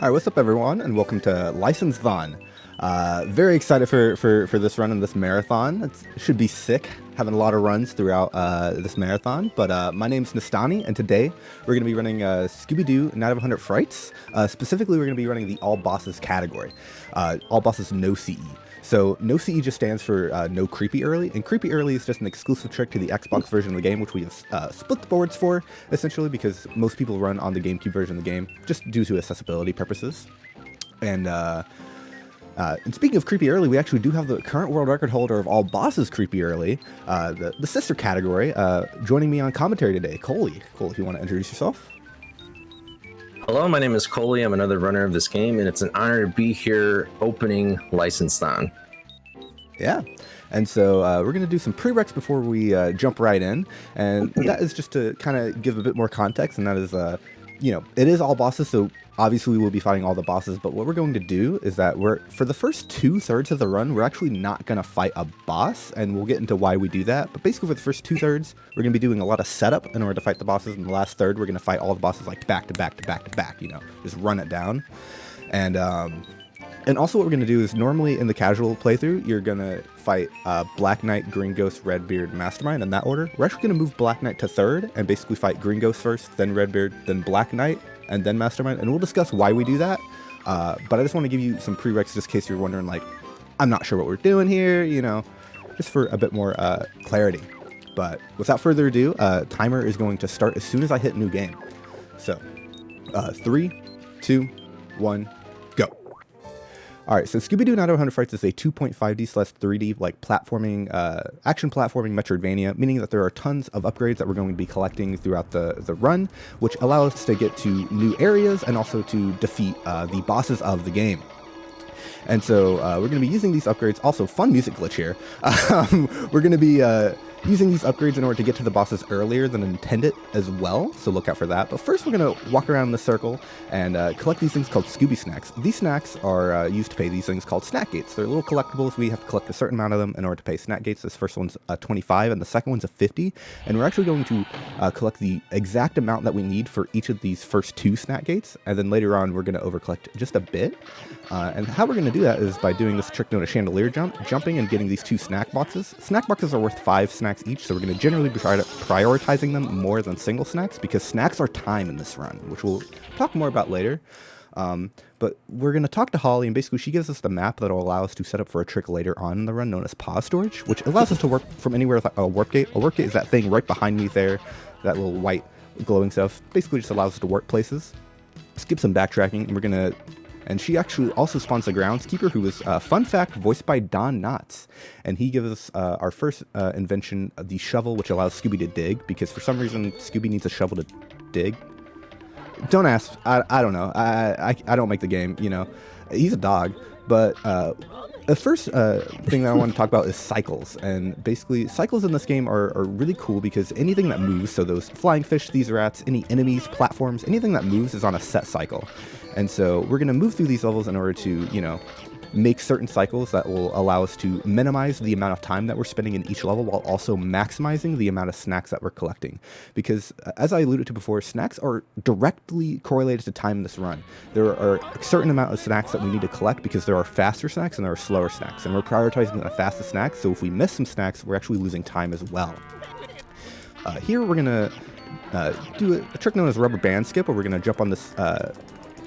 All right, what's up, everyone, and welcome to License-thon. Very excited for this run and this marathon. It should be sick, having a lot of runs throughout this marathon. But my name's Nestani, and today we're going to be running Scooby-Doo Night of 100 Frights. Specifically, we're going to be running the All Bosses category. All Bosses No CE. So no CE just stands for no creepy early, and creepy early is just an exclusive trick to the Xbox version of the game, which we have split the boards for, essentially because most people run on the GameCube version of the game, just due to accessibility purposes. And speaking of creepy early, we actually do have the current world record holder of all bosses creepy early, the sister category. Joining me on commentary today, Coley. Cole, if you want to introduce yourself. Hello, my name is Coley. I'm another runner of this game, and it's an honor to be here opening License-thon. Yeah, and so we're going to do some prereqs before we jump right in, and that is just to kind of give a bit more context, and that is, it is all bosses, so obviously we will be fighting all the bosses, but what we're going to do is that for the first 2/3 of the run, we're actually not going to fight a boss, and we'll get into why we do that. But basically for the first 2/3, we're going to be doing a lot of setup in order to fight the bosses, and the last third, we're going to fight all the bosses like back to back to back to back, just run it down. And also what we're going to do is normally in the casual playthrough, you're going to fight Black Knight, Green Ghost, Redbeard, Mastermind in that order. We're actually going to move Black Knight to third and basically fight Green Ghost first, then Redbeard, then Black Knight, and then Mastermind. And we'll discuss why we do that. But I just want to give you some prereqs just in case you're wondering, like, I'm not sure what we're doing here, just for a bit more clarity. But without further ado, timer is going to start as soon as I hit new game. So 3, 2, 1, go. Alright, so Scooby-Doo Night of 100 Frights is a 2.5D/3D like platforming, action platforming Metroidvania, meaning that there are tons of upgrades that we're going to be collecting throughout the run, which allow us to get to new areas and also to defeat the bosses of the game. And so we're going to be using these upgrades. Also, fun music glitch here. We're going to be using these upgrades in order to get to the bosses earlier than intended as well, so look out for that. But first we're going to walk around in the circle and collect these things called Scooby snacks. These snacks are used to pay these things called snack gates. They're little collectibles. We have to collect a certain amount of them in order to pay snack gates. This first one's 25 and the second one's a 50, and we're actually going to collect the exact amount that we need for each of these first 2 snack gates, and then later on we're going to overcollect just a bit. And how we're going to do that is by doing this trick known as chandelier jumping and getting these 2 snack boxes. Snack boxes are worth 5 snacks each, so we're going to generally be prioritizing them more than single snacks because snacks are time in this run, which we'll talk more about later. But we're going to talk to Holly, and basically she gives us the map that will allow us to set up for a trick later on in the run known as pause storage, which allows us to work from anywhere with a warp gate. A warp gate is that thing right behind me there, that little white glowing stuff. Basically just allows us to warp places. Skip some backtracking, and we're going to... And she actually also spawns the groundskeeper, who is, fun fact, voiced by Don Knotts. And he gives us our first invention, the shovel, which allows Scooby to dig, because for some reason Scooby needs a shovel to dig. Don't ask. I don't know. I don't make the game, He's a dog. But the first thing that I want to talk about is cycles. And basically, cycles in this game are really cool because anything that moves, so those flying fish, these rats, any enemies, platforms, anything that moves is on a set cycle. And so we're going to move through these levels in order to, make certain cycles that will allow us to minimize the amount of time that we're spending in each level while also maximizing the amount of snacks that we're collecting. Because as I alluded to before, snacks are directly correlated to time in this run. There are a certain amount of snacks that we need to collect because there are faster snacks and there are slower snacks. And we're prioritizing the fastest snacks, so if we miss some snacks, we're actually losing time as well. Here we're going to do a trick known as rubber band skip, where we're going to jump on this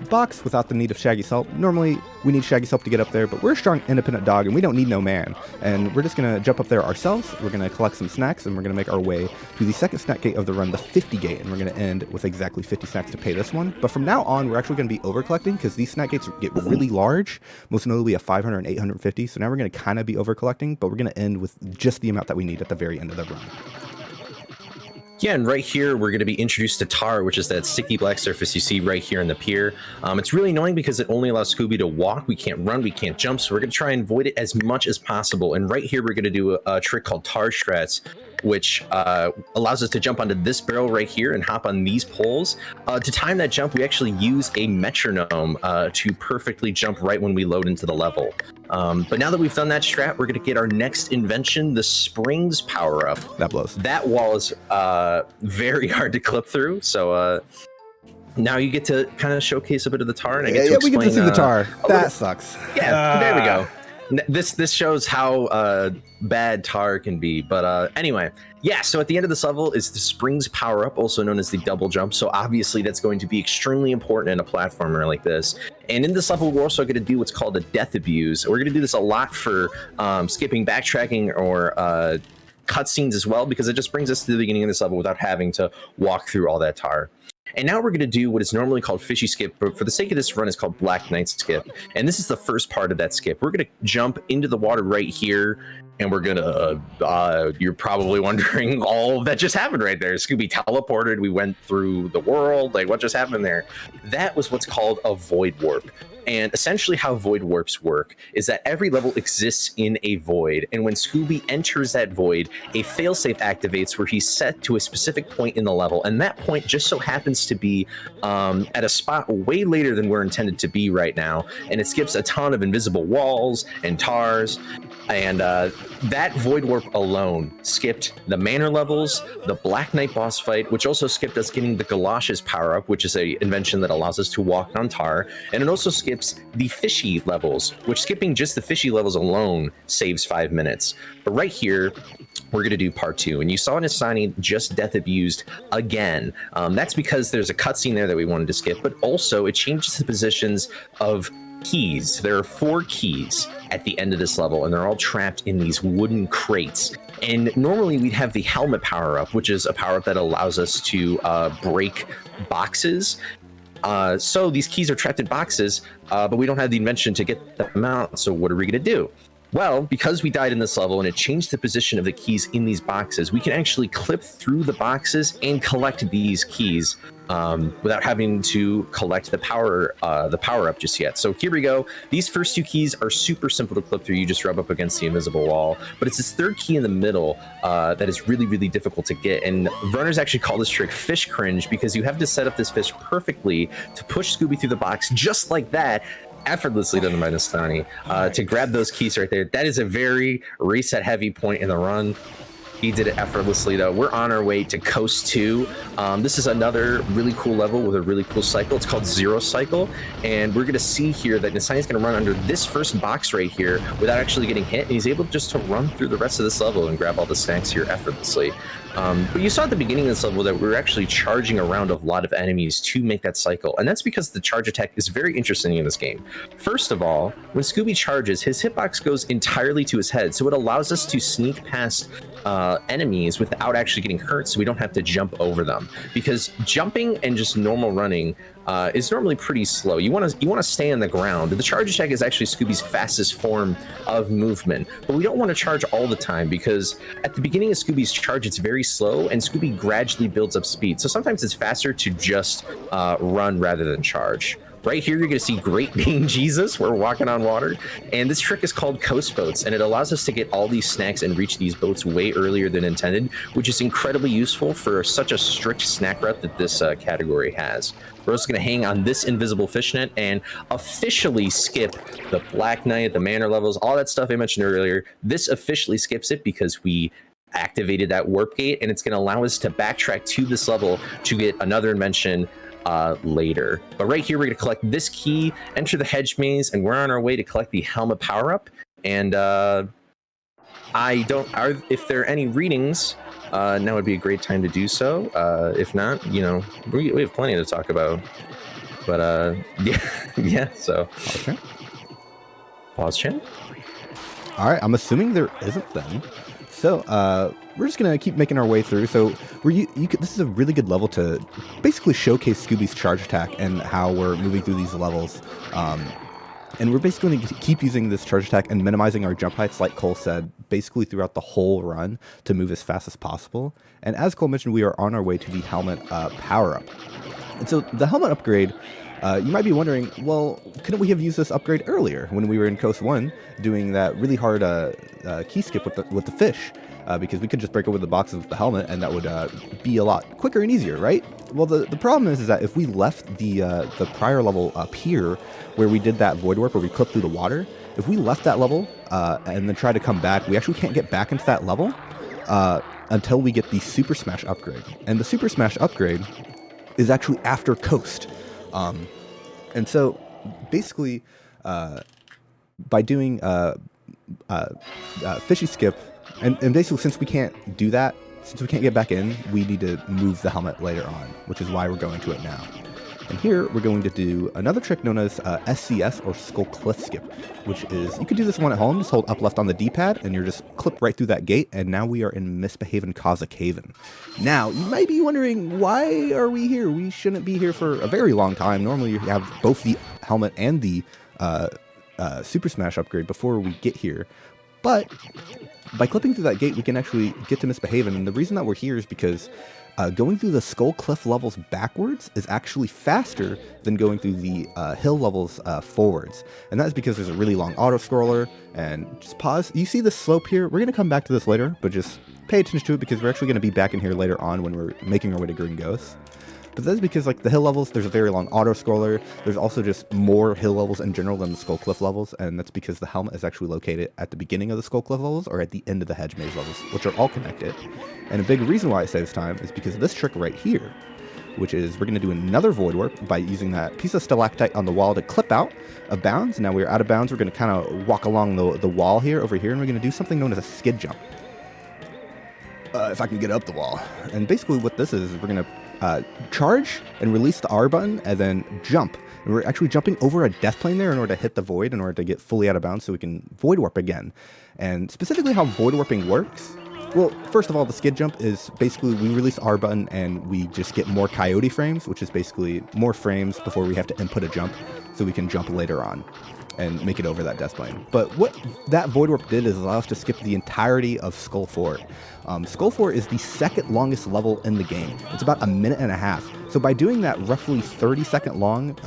box without the need of Shaggy's help. Normally we need Shaggy's help to get up there, but we're a strong independent dog and we don't need no man, and we're just gonna jump up there ourselves. We're gonna collect some snacks and we're gonna make our way to the second snack gate of the run, the 50 gate, and we're gonna end with exactly 50 snacks to pay this one. But from now on we're actually gonna be over collecting because these snack gates get really large, most notably a 500 and 850, so now we're gonna kind of be over collecting, but we're gonna end with just the amount that we need at the very end of the run. Yeah, and right here, we're going to be introduced to tar, which is that sticky black surface you see right here in the pier. It's really annoying because it only allows Scooby to walk. We can't run, we can't jump, so we're going to try and avoid it as much as possible. And right here, we're going to do a trick called tar strats, which allows us to jump onto this barrel right here and hop on these poles. To time that jump, we actually use a metronome to perfectly jump right when we load into the level. But now that we've done that strat, we're going to get our next invention, the springs power-up. That blows. That wall is very hard to clip through, so now you get to kind of showcase a bit of the tar, and I Yeah, get to we explain. get to see the tar. That sucks. Yeah, there we go. This shows how bad tar can be. But anyway, yeah, so at the end of this level is the springs power up, also known as the double jump. So obviously that's going to be extremely important in a platformer like this. And in this level, we're also going to do what's called a death abuse. We're going to do this a lot for skipping backtracking or cutscenes as well, because it just brings us to the beginning of this level without having to walk through all that tar. And now we're going to do what is normally called fishy skip, but for the sake of this run, it's called Black Knight skip. And this is the first part of that skip. We're going to jump into the water right here, and we're going to, you're probably wondering all that just happened right there. Scooby teleported, we went through the world, like what just happened there? That was what's called a void warp. And essentially how void warps work is that every level exists in a void. And when Scooby enters that void, a failsafe activates where he's set to a specific point in the level. And that point just so happens to be at a spot way later than we're intended to be right now. And it skips a ton of invisible walls and tars. And that void warp alone skipped the manor levels, the Black Knight boss fight, which also skipped us getting the galoshes power up, which is a invention that allows us to walk on tar. And it also skips the fishy levels, which skipping just the fishy levels alone saves 5 minutes. But right here, we're going to do part 2. And you saw Nestani just death abused again. That's because there's a cutscene there that we wanted to skip, but also it changes the positions of keys. There are 4 keys at the end of this level, and they're all trapped in these wooden crates. And normally we'd have the helmet power up, which is a power up that allows us to break boxes. So these keys are trapped in boxes, but we don't have the invention to get them out. So what are we going to do? Well, because we died in this level and it changed the position of the keys in these boxes, we can actually clip through the boxes and collect these keys without having to collect the power up just yet. So here we go. These first 2 keys are super simple to clip through. You just rub up against the invisible wall. But it's this third key in the middle that is really, really difficult to get. And runners actually call this trick fish cringe, because you have to set up this fish perfectly to push Scooby through the box just like that, effortlessly done by Nestani, to grab those keys right there. That is a very reset heavy point in the run. He did it effortlessly, though. We're on our way to Coast 2. This is another really cool level with a really cool cycle. It's called Zero Cycle, and we're going to see here that Nestani's going to run under this first box right here without actually getting hit, and he's able just to run through the rest of this level and grab all the snacks here effortlessly. But you saw at the beginning of this level that we were actually charging around a lot of enemies to make that cycle, and that's because the charge attack is very interesting in this game. First of all, when Scooby charges, his hitbox goes entirely to his head, so it allows us to sneak past enemies without actually getting hurt, so we don't have to jump over them. Because jumping and just normal running is normally pretty slow. You want to stay on the ground. The charge attack is actually Scooby's fastest form of movement, but we don't want to charge all the time, because at the beginning of Scooby's charge, it's very slow, and Scooby gradually builds up speed. So sometimes it's faster to just run rather than charge. Right here, you're going to see Great Being Jesus. We're walking on water. And this trick is called Coast Boats, and it allows us to get all these snacks and reach these boats way earlier than intended, which is incredibly useful for such a strict snack route that this category has. We're also going to hang on this invisible fishnet and officially skip the Black Knight, the manor levels, all that stuff I mentioned earlier. This officially skips it because we activated that warp gate, and it's going to allow us to backtrack to this level to get another invention later. But right here, we're going to collect this key, enter the Hedge Maze, and we're on our way to collect the helmet power up. And if there are any readings, now would be a great time to do so. If not, we have plenty to talk about. But yeah. So Okay. Pause chat. All right, I'm assuming there isn't then. So we're just gonna keep making our way through. So this is a really good level to basically showcase Scooby's charge attack and how we're moving through these levels. And we're basically going to keep using this charge attack and minimizing our jump heights, like Cole said, basically throughout the whole run to move as fast as possible. And as Cole mentioned, we are on our way to the helmet power up. And so the helmet upgrade, you might be wondering, well, couldn't we have used this upgrade earlier when we were in Coast 1 doing that really hard key skip with the fish? Because we could just break open the boxes with the helmet, and that would be a lot quicker and easier, right? Well, the problem is that if we left the prior level up here, where we did that void warp where we clipped through the water, if we left that level and then try to come back, we actually can't get back into that level until we get the Super Smash upgrade. And the Super Smash upgrade is actually after Coast. And so basically, by doing Fishy Skip, and basically since we can't do that, since we can't get back in, we need to move the helmet later on, which is why we're going to it now. And here we're going to do another trick known as SCS, or Skull Cliff Skip, which is, you could do this one at home, just hold up left on the D-pad, and you're just clip right through that gate, and now we are in Misbehaven Kazakhhaven. Now, you might be wondering, why are we here? We shouldn't be here for a very long time. Normally you have both the helmet and the Super Smash upgrade before we get here. But by clipping through that gate, we can actually get to Misbehaven, and the reason that we're here is because going through the Skull Cliff levels backwards is actually faster than going through the hill levels forwards. And that's because there's a really long auto-scroller. And just pause. You see the slope here? We're going to come back to this later, but just pay attention to it because we're actually going to be back in here later on when we're making our way to Gringos. But that's because, like, the hill levels, there's a very long auto-scroller. There's also just more hill levels in general than the Skull Cliff levels, and that's because the helmet is actually located at the beginning of the Skull Cliff levels or at the end of the Hedge Maze levels, which are all connected. And a big reason why it saves time is because of this trick right here, which is we're going to do another Void Warp by using that piece of stalactite on the wall to clip out of bounds. Now we're out of bounds. We're going to kind of walk along the wall here, over here, and we're going to do something known as a skid jump. If I can get up the wall. And basically what this is we're going to charge and release the R button and then jump. And we're actually jumping over a death plane there in order to hit the void, in order to get fully out of bounds so we can void warp again. And specifically how void warping works, well, first of all, the skid jump is basically we release the R button and we just get more coyote frames, which is basically more frames before we have to input a jump so we can jump later on and make it over that death plane. But what that void warp did is allow us to skip the entirety of Skull Fort. Skull Fort is the second longest level in the game. It's about a minute and a half. So by doing that roughly 30-second long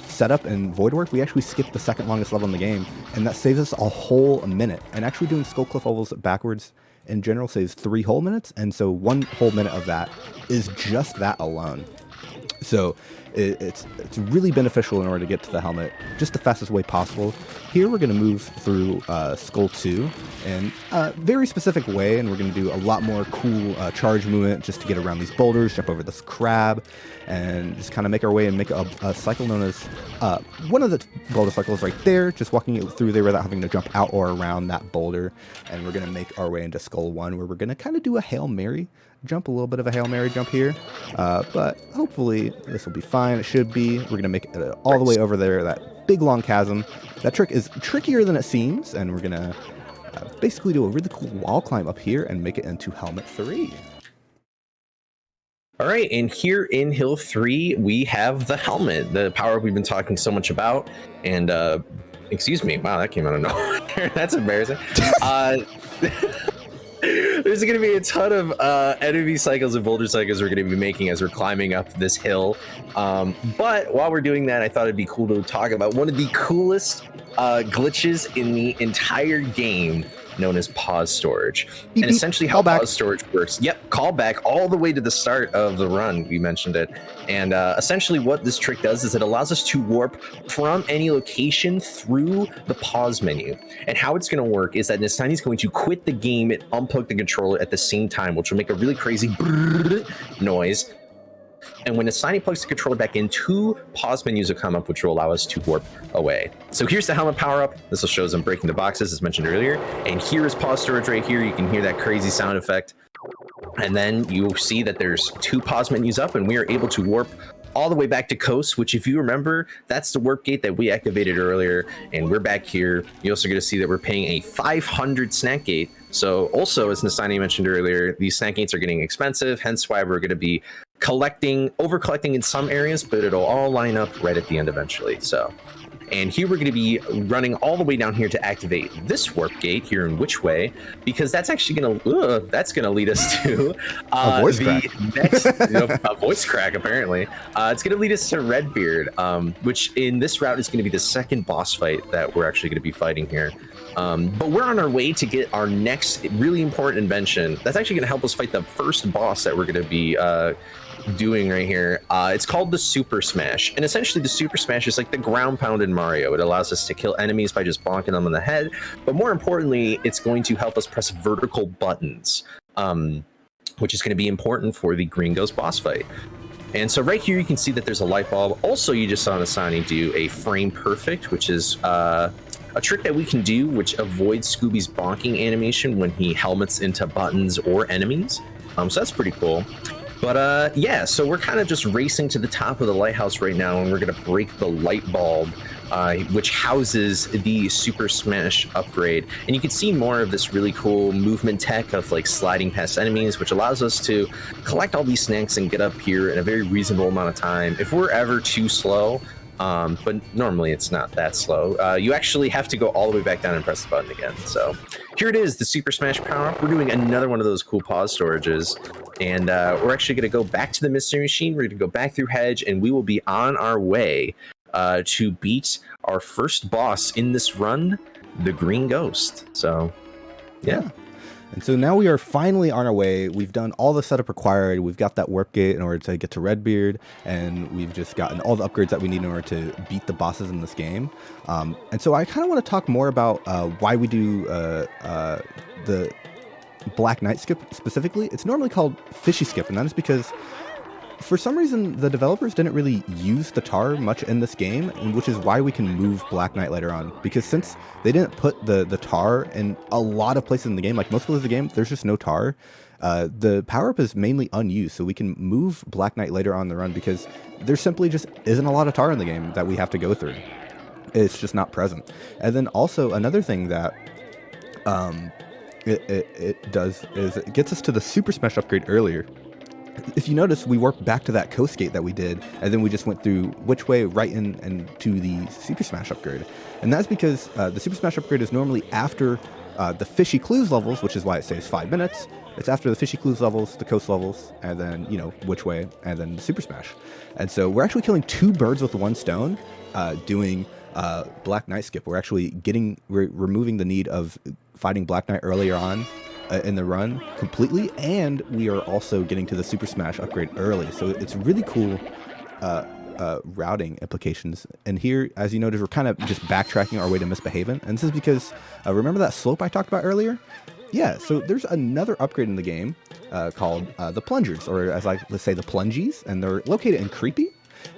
setup and void warp, we actually skipped the second longest level in the game, and that saves us a whole minute. And actually doing Skull Cliff levels backwards in general saves 3 whole minutes, and so 1 whole minute of that is just that alone. So it's really beneficial in order to get to the helmet just the fastest way possible. Here we're going to move through Skull 2 in a very specific way, and we're going to do a lot more cool charge movement just to get around these boulders, jump over this crab, and just kind of make our way and make a cycle known as one of the boulder cycles right there, just walking it through there without having to jump out or around that boulder. And we're going to make our way into Skull 1, where we're going to kind of do a Hail Mary jump, a little bit of a Hail Mary jump here, but hopefully this will be fine. It should be. We're going to make it all the way over there, that big long chasm. That trick is trickier than it seems, and we're going to basically do a really cool wall climb up here and make it into Helmet 3. All right, and here in Hill 3, we have the helmet, the power we've been talking so much about. And, excuse me, wow, that came out of nowhere. That's embarrassing. There's going to be a ton of enemy cycles and boulder cycles we're going to be making as we're climbing up this hill. But while we're doing that, I thought it'd be cool to talk about one of the coolest glitches in the entire game, known as pause storage. And essentially how pause storage works. Yep, call back all the way to the start of the run. We mentioned it. And essentially what this trick does is it allows us to warp from any location through the pause menu. And how it's going to work is that Nestani is going to quit the game and unplug the controller at the same time, which will make a really crazy noise. And when Nestani plugs the controller back in, 2 pause menus will come up, which will allow us to warp away. So here's the helmet power-up. This will show us I'm breaking the boxes, as mentioned earlier. And here is pause storage right here. You can hear that crazy sound effect. And then you'll see that there's 2 pause menus up, and we are able to warp all the way back to Coast, which, if you remember, that's the warp gate that we activated earlier. And we're back here. You're also going to see that we're paying a 500 snack gate. So also, as Nestani mentioned earlier, these snack gates are getting expensive, hence why we're going to be over collecting in some areas, but it'll all line up right at the end eventually. So, and here we're going to be running all the way down here to activate this warp gate here in Which Way, because that's actually going to lead us to a voice crack. Next, a voice crack apparently. It's going to lead us to Redbeard, which in this route is going to be the second boss fight that we're actually going to be fighting here. But we're on our way to get our next really important invention that's actually going to help us fight the first boss that we're going to be doing right here. It's called the Super Smash, and essentially the Super Smash is like the ground pound in Mario. It allows us to kill enemies by just bonking them on the head, but more importantly, it's going to help us press vertical buttons, which is going to be important for the Green Ghost boss fight. And so right here, you can see that there's a light bulb. Also, you just saw Nestani do a frame perfect, which is a trick that we can do, which avoids Scooby's bonking animation when he helmets into buttons or enemies. So that's pretty cool. But yeah, so we're kind of just racing to the top of the lighthouse right now, and we're going to break the light bulb, which houses the Super Smash upgrade. And you can see more of this really cool movement tech of like sliding past enemies, which allows us to collect all these snacks and get up here in a very reasonable amount of time. If we're ever too slow, but normally it's not that slow, you actually have to go all the way back down and press the button again. So here it is, the Super Smash power-up. We're doing another one of those cool pause storages. And we're actually going to go back to the Mystery Machine. We're going to go back through Hedge, and we will be on our way to beat our first boss in this run, the Green Ghost. So, yeah. And so now we are finally on our way. We've done all the setup required. We've got that warp gate in order to get to Redbeard, and we've just gotten all the upgrades that we need in order to beat the bosses in this game. And so I kind of want to talk more about why we do the Black Knight skip specifically. It's normally called Fishy skip, and that is because for some reason the developers didn't really use the tar much in this game, and which is why we can move Black Knight later on, because since they didn't put the tar in a lot of places in the game, like most of the game there's just no tar, the power-up is mainly unused, so we can move Black Knight later on in the run because there simply just isn't a lot of tar in the game that we have to go through. It's just not present. And then also another thing that it does is it gets us to the Super Smash upgrade earlier. If you notice, we warped back to that coast gate that we did, and then we just went through which way right in and to the Super Smash upgrade. And that's because the Super Smash upgrade is normally after the Fishy Clues levels, which is why it saves 5 minutes. It's after the Fishy Clues levels, the coast levels, and then, you know, which way, and then the Super Smash. And so we're actually killing 2 birds with 1 stone, doing Black Knight skip. We're actually removing the need of fighting Black Knight earlier on in the run completely, and we are also getting to the Super Smash upgrade early. So it's really cool routing implications. And here, as you notice, we're kind of just backtracking our way to Misbehaving, and this is because remember that slope I talked about earlier? Yeah, so there's another upgrade in the game called the Plungers, or as I let's say the Plungies, and they're located in Creepy.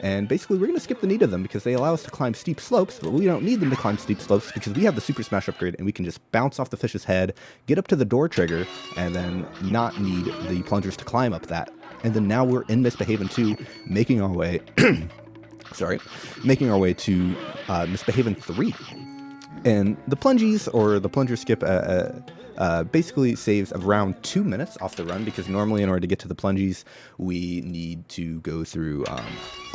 And basically, we're going to skip the need of them because they allow us to climb steep slopes, but we don't need them to climb steep slopes because we have the Super Smash upgrade, and we can just bounce off the fish's head, get up to the door trigger, and then not need the plungers to climb up that. And then now we're in Misbehaving 2, making our way, making our way to Misbehaving 3. And the Plungies, or the Plunger skip, basically saves around 2 minutes off the run, because normally in order to get to the Plungies, we need to go through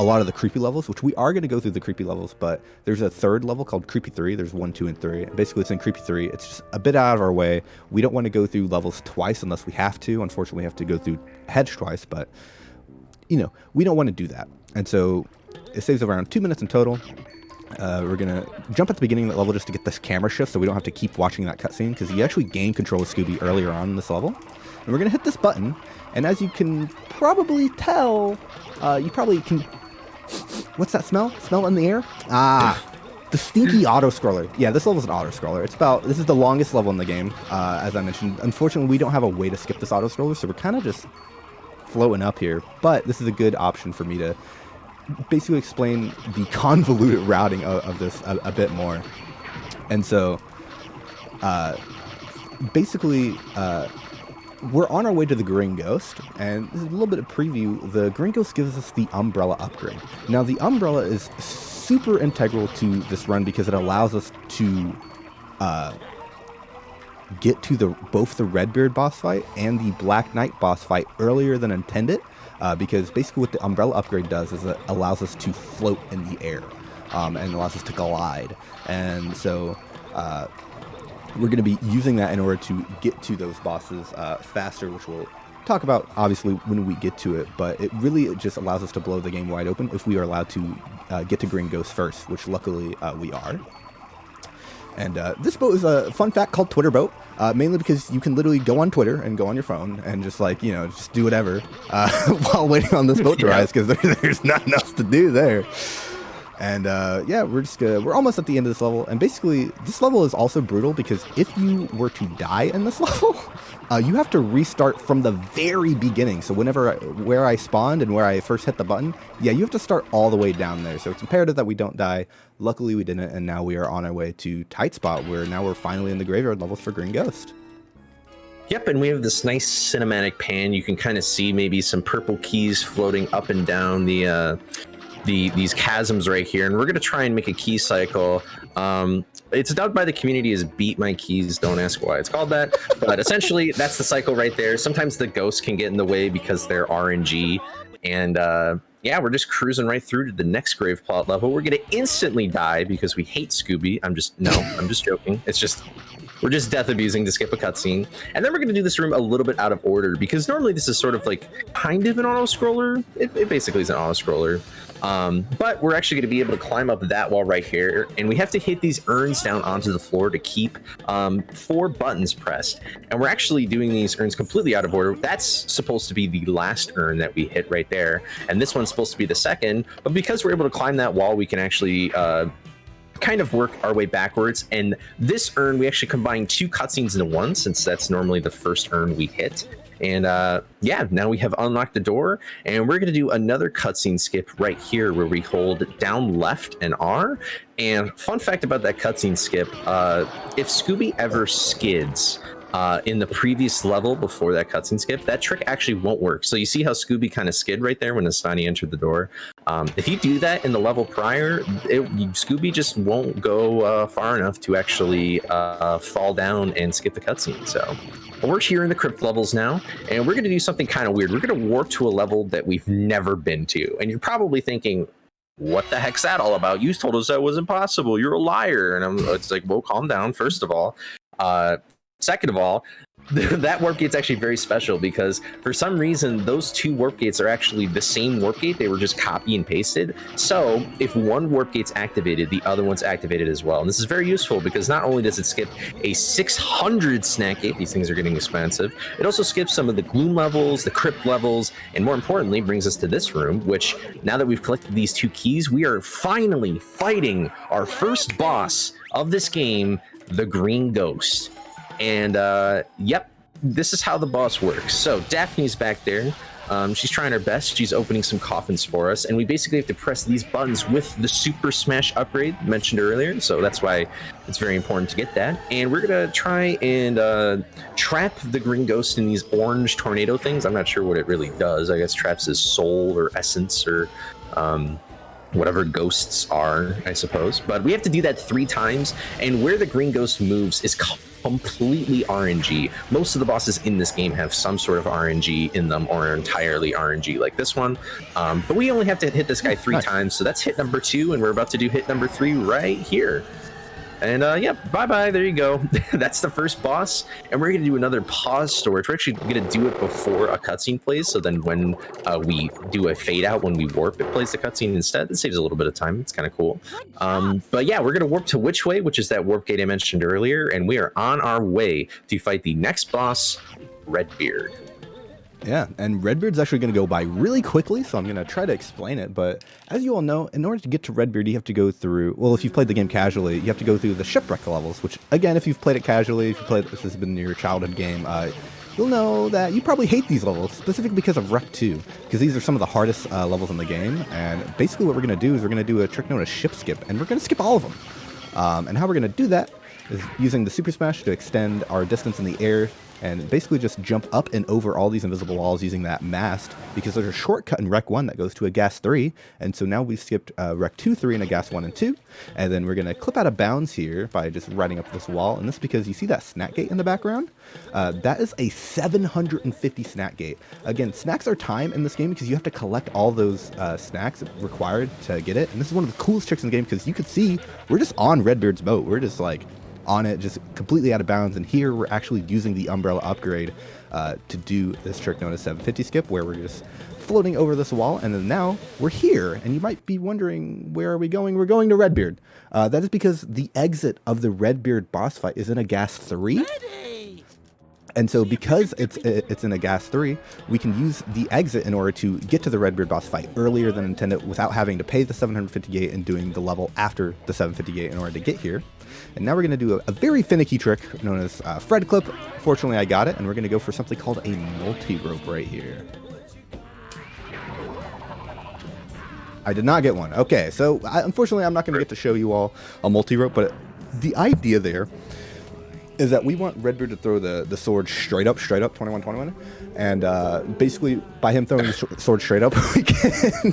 a lot of the creepy levels, which we are going to go through the creepy levels, but there's a third level called Creepy 3. There's 1, 2, and 3. And basically, it's in Creepy 3. It's just a bit out of our way. We don't want to go through levels twice unless we have to. Unfortunately, we have to go through Hedge twice, but, you know, we don't want to do that. And so it saves around 2 minutes in total. We're going to jump at the beginning of the level just to get this camera shift so we don't have to keep watching that cutscene, because you actually gain control of Scooby earlier on in this level. And we're going to hit this button, and as you can probably tell, you probably can... What's that smell? Smell in the air? Ah, the stinky auto-scroller. Yeah, this level is an auto-scroller. This is the longest level in the game, as I mentioned. Unfortunately, we don't have a way to skip this auto-scroller, so we're kind of just floating up here. But this is a good option for me to basically explain the convoluted routing of this a bit more. And so basically we're on our way to the Green Ghost, and this is a little bit of preview. The Green Ghost gives us the Umbrella upgrade. Now the Umbrella is super integral to this run because it allows us to get to both the Redbeard boss fight and the Black Knight boss fight earlier than intended. Because basically what the Umbrella upgrade does is it allows us to float in the air, and allows us to glide. And so we're going to be using that in order to get to those bosses faster, which we'll talk about obviously when we get to it. But it really just allows us to blow the game wide open if we are allowed to get to Green Ghost first, which luckily we are. And this boat is a fun fact called Twitter boat, mainly because you can literally go on Twitter and go on your phone and just just do whatever while waiting on this boat to rise, because there's nothing else to do there. And yeah, we're almost at the end of this level. And basically, this level is also brutal because if you were to die in this level, you have to restart from the very beginning. So where I spawned and where I first hit the button, yeah, you have to start all the way down there. So it's imperative that we don't die. Luckily, we didn't, and now we are on our way to Tight Spot, where now we're finally in the graveyard levels for Green Ghost. Yep, and we have this nice cinematic pan. You can kind of see maybe some purple keys floating up and down these chasms right here, and we're going to try and make a key cycle. It's dubbed by the community as Beat My Keys. Don't ask why it's called that, but essentially that's the cycle right there. Sometimes the ghosts can get in the way because they're RNG, and yeah, we're just cruising right through to the next grave plot level. We're going to instantly die because we hate Scooby. I'm just joking. We're just death abusing to skip a cutscene. And then we're going to do this room a little bit out of order because normally this is sort of like kind of an auto-scroller. It basically is an auto-scroller. But we're actually going to be able to climb up that wall right here. And we have to hit these urns down onto the floor to keep 4 buttons pressed. And we're actually doing these urns completely out of order. That's supposed to be the last urn that we hit right there. And this one's supposed to be the second. But because we're able to climb that wall, we can actually kind of work our way backwards. And this urn, we actually combine 2 cutscenes into one, since that's normally the first urn we hit. And yeah, now we have unlocked the door, and we're going to do another cutscene skip right here where we hold down left and R. And fun fact about that cutscene skip, if Scooby ever skids in the previous level before that cutscene skip, that trick actually won't work. So you see how Scooby kind of skid right there when Nestani entered the door? If you do that in the level prior, Scooby just won't go far enough to actually fall down and skip the cutscene. So we're here in the crypt levels now, and we're going to do something kind of weird. We're going to warp to a level that we've never been to. And you're probably thinking, what the heck's that all about? You told us that was impossible. You're a liar. And it's like, well, calm down, first of all. Second of all, that warp gate's actually very special because for some reason, those 2 warp gates are actually the same warp gate. They were just copy and pasted. So if one warp gate's activated, the other one's activated as well. And this is very useful because not only does it skip a 600 snack gate, these things are getting expensive, it also skips some of the gloom levels, the crypt levels, and more importantly, brings us to this room, which now that we've collected these 2 keys, we are finally fighting our first boss of this game, the Green Ghost. And yep, this is how the boss works. So Daphne's back there. She's trying her best. She's opening some coffins for us, and we basically have to press these buttons with the Super Smash upgrade mentioned earlier. So that's why it's very important to get that. And we're gonna try and trap the Green Ghost in these orange tornado things. I'm not sure what it really does. I guess traps his soul or essence or whatever ghosts are, I suppose. But we have to do that 3 times, and where the Green Ghost moves is completely RNG. Most of the bosses in this game have some sort of RNG in them or are entirely RNG like this one. But we only have to hit this guy 3 times, so that's hit number 2, and we're about to do hit number 3 right here. And yeah, bye-bye, there you go. That's the first boss, and we're going to do another pause storage. We're actually going to do it before a cutscene plays, so then when we do a fade out, when we warp, it plays the cutscene instead. It saves a little bit of time. It's kind of cool. But yeah, we're going to warp to Which Way, which is that warp gate I mentioned earlier, and we are on our way to fight the next boss, Redbeard. Yeah, and Redbeard's actually going to go by really quickly, so I'm going to try to explain it. But as you all know, in order to get to Redbeard, you have to go through, well, if you've played the game casually, you have to go through the shipwreck levels, which, again, if you've played it casually, if this has been your childhood game, you'll know that you probably hate these levels, specifically because of Wreck 2, because these are some of the hardest levels in the game. And basically what we're going to do is we're going to do a trick known as ship skip, and we're going to skip all of them. And how we're going to do that is using the Super Smash to extend our distance in the air and basically just jump up and over all these invisible walls using that mast, because there's a shortcut in Rec 1 that goes to a Gas 3, and so now we've skipped Rec 2, 3, and a Gas 1 and 2, and then we're going to clip out of bounds here by just riding up this wall, and this is because you see that snack gate in the background? That is a 750 snack gate. Again, snacks are time in this game because you have to collect all those snacks required to get it, and this is one of the coolest tricks in the game because you could see we're just on Redbeard's boat. We're just like on it, just completely out of bounds, and here we're actually using the umbrella upgrade to do this trick known as 750 skip, where we're just floating over this wall, and then now we're here, and you might be wondering, where are we going? We're going to Redbeard. That is because the exit of the Redbeard boss fight is in a Gas 3. And so because it's in a gas 3, we can use the exit in order to get to the Redbeard boss fight earlier than intended without having to pay the 750 gate and doing the level after the 750 gate in order to get here. And now we're going to do a very finicky trick known as Fred Clip. Fortunately, I got it, and we're going to go for something called a multi-rope right here. I did not get one. Okay, so unfortunately, I'm not going to get to show you all a multi-rope, but the idea there is that we want Redbeard to throw the sword straight up, 21-21, and basically by him throwing the sword straight up, we can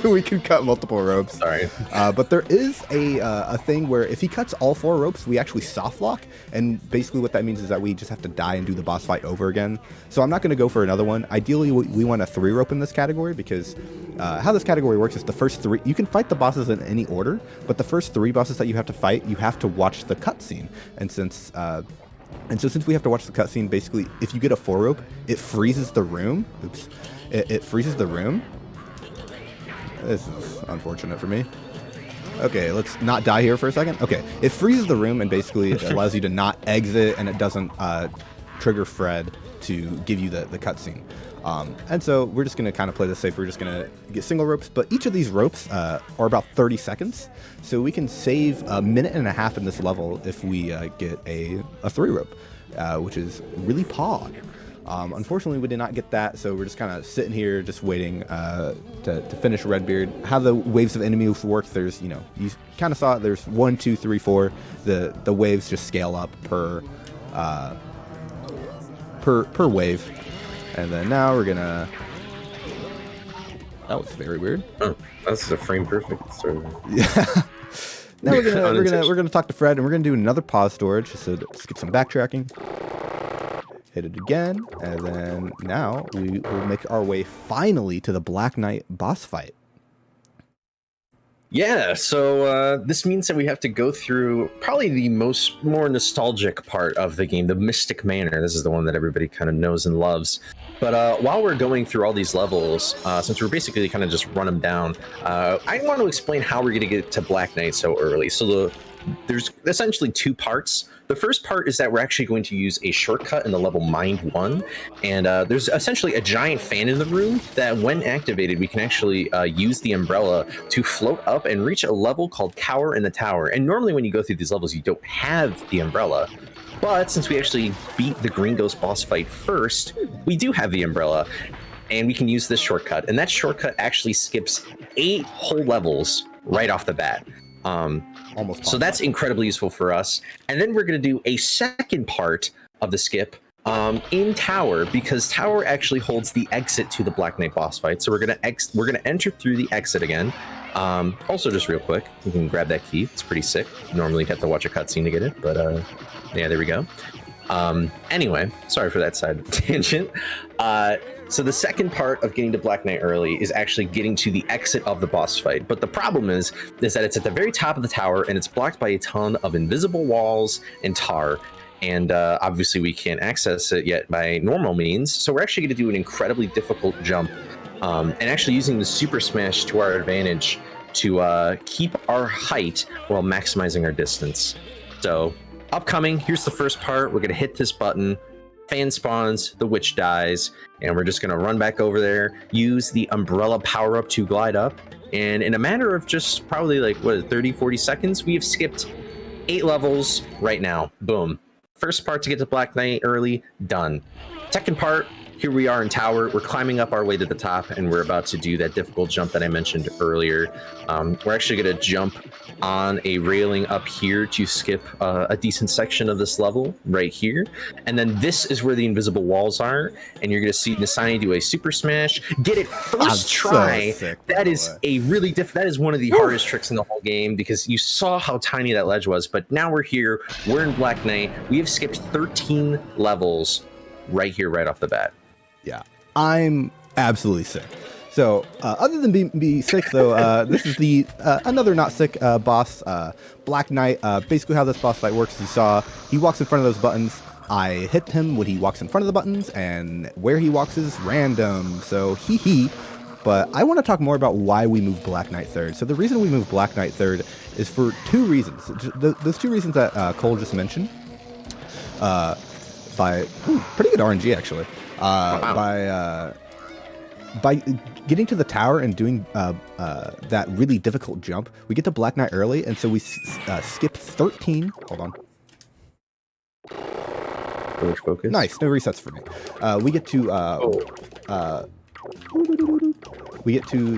we can cut multiple ropes. Sorry. But there is a thing where if he cuts all 4 ropes, we actually soft lock, and basically what that means is that we just have to die and do the boss fight over again. So I'm not going to go for another one. Ideally, we want a 3 rope in this category because how this category works is the first 3, you can fight the bosses in any order, but the first 3 bosses that you have to fight, you have to watch the cutscene. And since we have to watch the cutscene, basically if you get a 4 rope, it freezes the room. Oops, it freezes the room. This is unfortunate for me. Okay, let's not die here for a second. Okay, it freezes the room and basically it allows you to not exit, and it doesn't trigger Fred to give you the cutscene. And so we're just going to kind of play this safe. We're just going to get single ropes, but each of these ropes are about 30 seconds. So we can save a minute and a half in this level if we get a 3 rope, which is really pog. Unfortunately, we did not get that, so we're just kind of sitting here just waiting to finish Redbeard. How the waves of enemies work, there's, you kind of saw it, there's 1, 2, 3, 4. The waves just scale up per wave. And then now we're gonna... That was very weird. Oh, that's a frame perfect. Sorry. Yeah. Now we're gonna talk to Fred, and we're gonna do another pause storage, so let's get some backtracking. Hit it again, and then now we will make our way finally to the Black Knight boss fight. Yeah, so this means that we have to go through probably the more nostalgic part of the game, the Mystic Manor. This is the one that everybody kind of knows and loves. But while we're going through all these levels, since we're basically kind of just run them down, I want to explain how we're going to get to Black Knight so early. So there's essentially 2 parts. The first part is that we're actually going to use a shortcut in the level Mind 1, and there's essentially a giant fan in the room that when activated, we can actually use the umbrella to float up and reach a level called Cower in the Tower. And normally when you go through these levels, you don't have the umbrella. But since we actually beat the Green Ghost boss fight first, we do have the umbrella, and we can use this shortcut. And that shortcut actually skips 8 whole levels right off the bat. Almost. So that's incredibly useful for us. And then we're going to do a second part of the skip in Tower, because Tower actually holds the exit to the Black Knight boss fight. So we're going to enter through the exit again. Also, just real quick, you can grab that key. It's pretty sick. Normally you'd have to watch a cutscene to get it, but yeah, there we go. Anyway, sorry for that side tangent. So the second part of getting to Black Knight early is actually getting to the exit of the boss fight. But the problem is that it's at the very top of the tower, and it's blocked by a ton of invisible walls and tar. And obviously we can't access it yet by normal means. So we're actually going to do an incredibly difficult jump, and actually using the Super Smash to our advantage to keep our height while maximizing our distance. So upcoming, here's the first part. We're going to hit this button. Fan spawns, the witch dies, and we're just going to run back over there, use the umbrella power up to glide up, and in a matter of just probably like 30-40 seconds, we have skipped 8 levels right now. Boom. First part to get to Black Knight early, done. Second part, here we are in Tower. We're climbing up our way to the top, and we're about to do that difficult jump that I mentioned earlier. We're actually going to jump on a railing up here to skip a decent section of this level right here. And then this is where the invisible walls are, and you're going to see Nestani do a Super Smash. Get it first try. So sick, that is a really that is one of the hardest tricks in the whole game, because you saw how tiny that ledge was. But now we're here. We're in Black Knight. We have skipped 13 levels right here, right off the bat. Yeah, I'm absolutely sick. So other than being sick, though, this is the another not sick boss, Black Knight. Basically how this boss fight works is you saw he walks in front of those buttons. I hit him when he walks in front of the buttons, and where he walks is random. So but I want to talk more about why we move Black Knight third. So the reason we move Black Knight third is for two reasons. Those two reasons that Cole just mentioned. By pretty good RNG actually. By getting to the tower and doing that really difficult jump, we get to Black Knight early, and so we skip 13. Hold on. Focus. Nice, no resets for me. We get to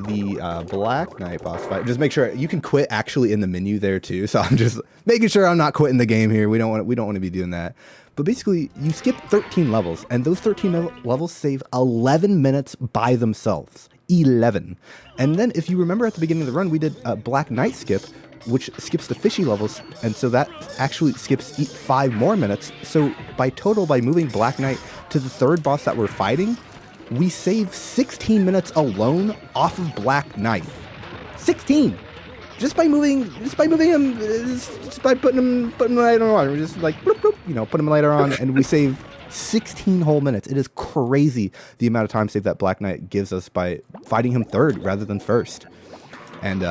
the Black Knight boss fight. Just make sure you can quit actually in the menu there too. So I'm just making sure I'm not quitting the game here. We don't want to be doing that. But basically, you skip 13 levels, and those 13 levels save 11 minutes by themselves. 11. And then, if you remember at the beginning of the run, we did a Black Knight skip, which skips the fishy levels, and so that actually skips 5 more minutes. So by moving Black Knight to the third boss that we're fighting, we save 16 minutes alone off of Black Knight. 16! Just by moving him, just by putting him later on. We're just like, bloop, bloop, put him later on, and we save 16 whole minutes. It is crazy the amount of time save that Black Knight gives us by fighting him third rather than first. And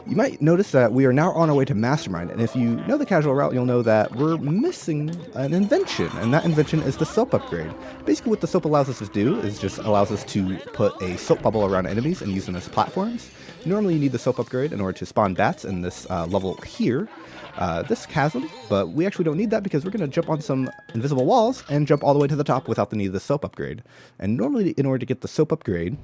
you might notice that we are now on our way to Mastermind, and if you know the casual route, you'll know that we're missing an invention, and that invention is the soap upgrade. Basically what the soap allows us to do is just allows us to put a soap bubble around enemies and use them as platforms. Normally you need the soap upgrade in order to spawn bats in this level here, this chasm, but we actually don't need that because we're going to jump on some invisible walls and jump all the way to the top without the need of the soap upgrade. And normally in order to get the soap upgrade,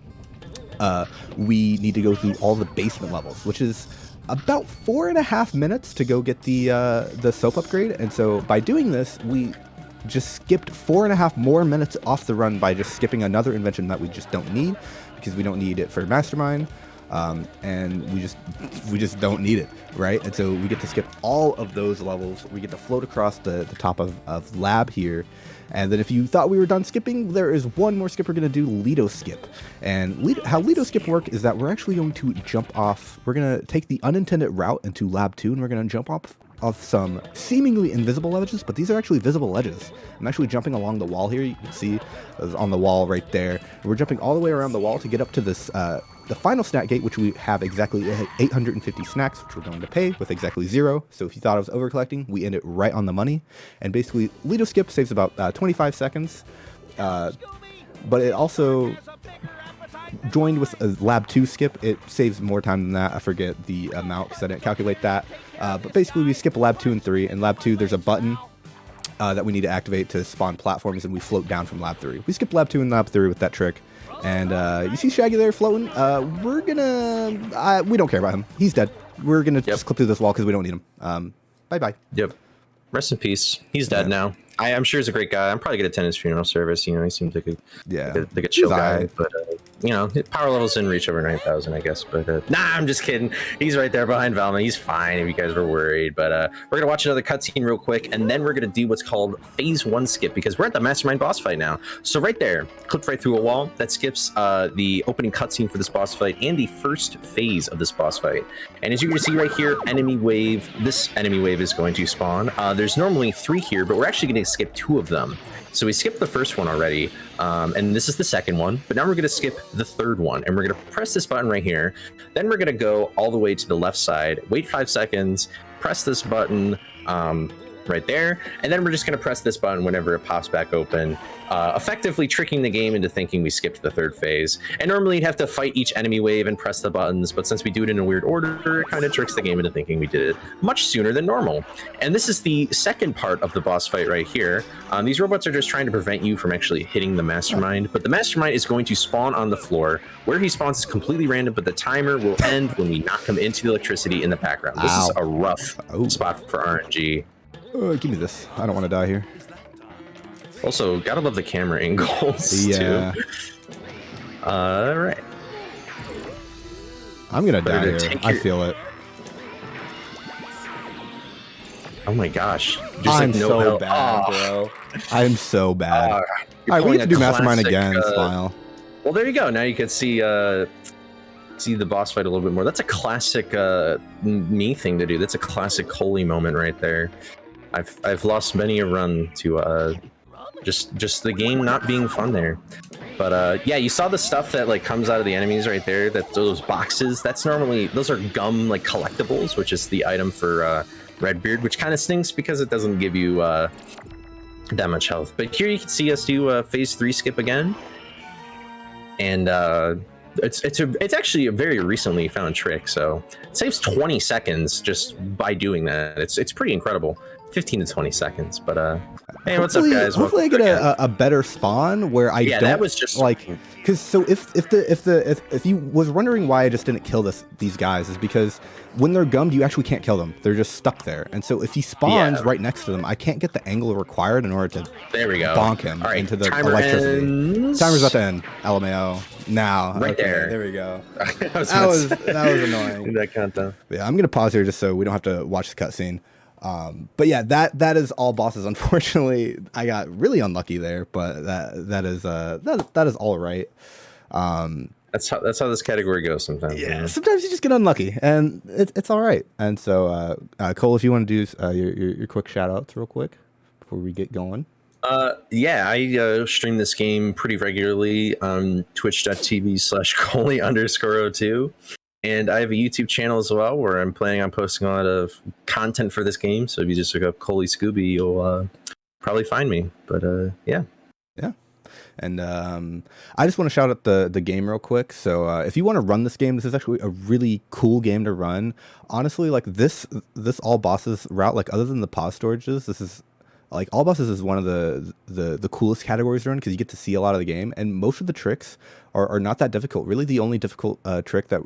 we need to go through all the basement levels, which is about 4.5 minutes to go get the soap upgrade. And so by doing this, we just skipped 4.5 more minutes off the run by just skipping another invention that we just don't need because we don't need it for Mastermind. And we just don't need it, right? And so we get to skip all of those levels. We get to float across the top of lab here. And then if you thought we were done skipping, there is one more skip we're going to do, Lido skip. And how Lido skip work is that we're actually going to jump off. We're going to take the unintended route into lab 2, and we're going to jump off some seemingly invisible ledges, but these are actually visible ledges. I'm actually jumping along the wall here. You can see on the wall right there. And we're jumping all the way around the wall to get up to this the final snack gate, which we have exactly 850 snacks, which we're going to pay with exactly 0. So if you thought I was over collecting, we end it right on the money. And basically, Lido skip saves about 25 seconds, but it also joined with a lab 2 skip. It saves more time than that. I forget the amount because I didn't calculate that. But basically, we skip lab 2 and 3. In lab 2, there's a button that we need to activate to spawn platforms, and we float down from lab 3. We skip lab 2 and lab 3 with that trick. And you see Shaggy there floating. We're gonna we don't care about him. He's dead. We're gonna just clip through this wall because we don't need him. Bye. Yep. Rest in peace. He's dead now. I'm sure he's a great guy. I'm probably gonna attend his funeral service. He seems like a chill guy. But power levels didn't reach over 9,000, I guess. But nah, I'm just kidding. He's right there behind Valma. He's fine if you guys were worried. But we're gonna watch another cutscene real quick, and then we're gonna do what's called Phase 1 skip because we're at the Mastermind boss fight now. So right there, clipped right through a wall. That skips the opening cutscene for this boss fight and the first phase of this boss fight. And as you can see right here, enemy wave. This enemy wave is going to spawn. There's normally 3 here, but we're actually going to skip 2 of them. So we skipped the first one already, and this is the second one, but now we're going to skip the third one, and we're going to press this button right here. Then we're going to go all the way to the left side, wait 5 seconds, press this button right there, and then we're just going to press this button whenever it pops back open, effectively tricking the game into thinking we skipped the third phase. And normally you'd have to fight each enemy wave and press the buttons, but since we do it in a weird order, it kind of tricks the game into thinking we did it much sooner than normal. And this is the second part of the boss fight right here. These robots are just trying to prevent you from actually hitting the Mastermind, but the Mastermind is going to spawn on the floor. Where he spawns is completely random, but the timer will end when we knock him into the electricity in the background. This is a rough spot for RNG. Give me this. I don't want to die here. Also, gotta love the camera angles, yeah. too. Alright. I'm gonna die here. I feel it. Oh my gosh. I'm so bad, bro. I'm so bad. Alright, we get to do Mastermind again, Smile. Well, there you go. Now you can see the boss fight a little bit more. That's a classic me thing to do. That's a classic Coley moment right there. I've lost many a run to just the game not being fun there. But yeah, you saw the stuff that like comes out of the enemies right there. That those boxes. Those are gum like collectibles, which is the item for Redbeard, which kind of stinks because it doesn't give you that much health. But here you can see us do phase 3 skip again, and it's actually a very recently found trick. So it saves 20 seconds just by doing that. It's pretty incredible. 15 to 20 seconds. But hey, what's up, guys? Hopefully, I get a better spawn where I don't. That was just like, because so if you was wondering why I just didn't kill these guys is because when they're gummed, you actually can't kill them. They're just stuck there. And so if he spawns right next to them, I can't get the angle required in order to bonk him into the electricity. Timer's about to end. LMAO. Now. Right there. There we go. that was annoying. That countdown. Yeah, I'm gonna pause here just so we don't have to watch the cutscene. But yeah, that is all bosses. Unfortunately, I got really unlucky there, but that is all right. That's how this category goes sometimes. Yeah, sometimes you just get unlucky, and it's all right. And so, Cole, if you want to do your quick shout outs real quick before we get going. Yeah, I stream this game pretty regularly on twitch.tv/Coley_02. And I have a YouTube channel as well where I'm planning on posting a lot of content for this game. So if you just look up Coley Scooby, you'll probably find me. But yeah. Yeah. And I just want to shout out the game real quick. So if you want to run this game, this is actually a really cool game to run. Honestly, like this all bosses route, like other than the pause storages, this is like all bosses is one of the coolest categories to run because you get to see a lot of the game, and most of the tricks are not that difficult. Really, the only difficult trick that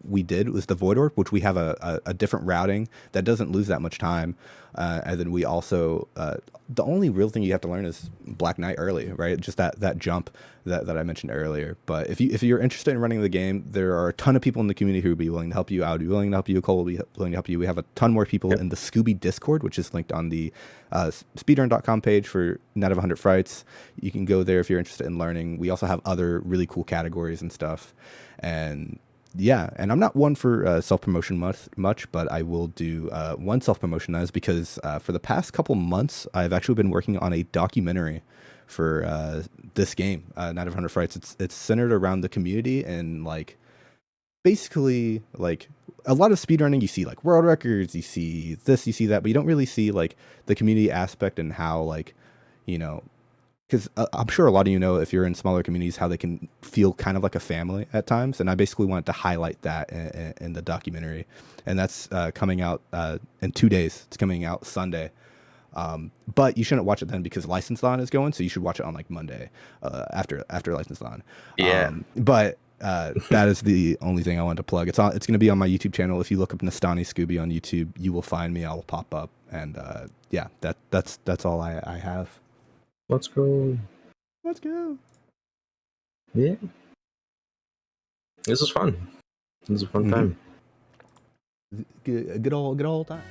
we did was the Void Orb, which we have a different routing that doesn't lose that much time. And then we also the only real thing you have to learn is Black Knight early, right? Just that jump that I mentioned earlier. But if you're interested in running the game, there are a ton of people in the community who would be willing to help you. I would be willing to help you. Cole will be willing to help you. We have a ton more people in the Scooby Discord, which is linked on the speedrun.com page for Net of 100 Frights. You can go there if you're interested in learning. We also have other really cool categories and stuff. And yeah, and I'm not one for self-promotion much, but I will do one self-promotion as because for the past couple months, I've actually been working on a documentary for this game, Night of 100 Frights. It's centered around the community and like basically like a lot of speedrunning. You see like world records, you see this, you see that, but you don't really see like the community aspect and how like, you know, because I'm sure a lot of you know if you're in smaller communities how they can feel kind of like a family at times, and I basically wanted to highlight that in the documentary, and that's coming out in 2 days. It's coming out Sunday, but you shouldn't watch it then because License Lawn is going, so you should watch it on like Monday after License Lawn. Yeah, but that is the only thing I wanted to plug. It's going to be on my YouTube channel. If you look up Nestani Scooby on YouTube, you will find me. I will pop up, and yeah, that's all I have. Let's go. Yeah. This was fun. This was a fun time. Good old time.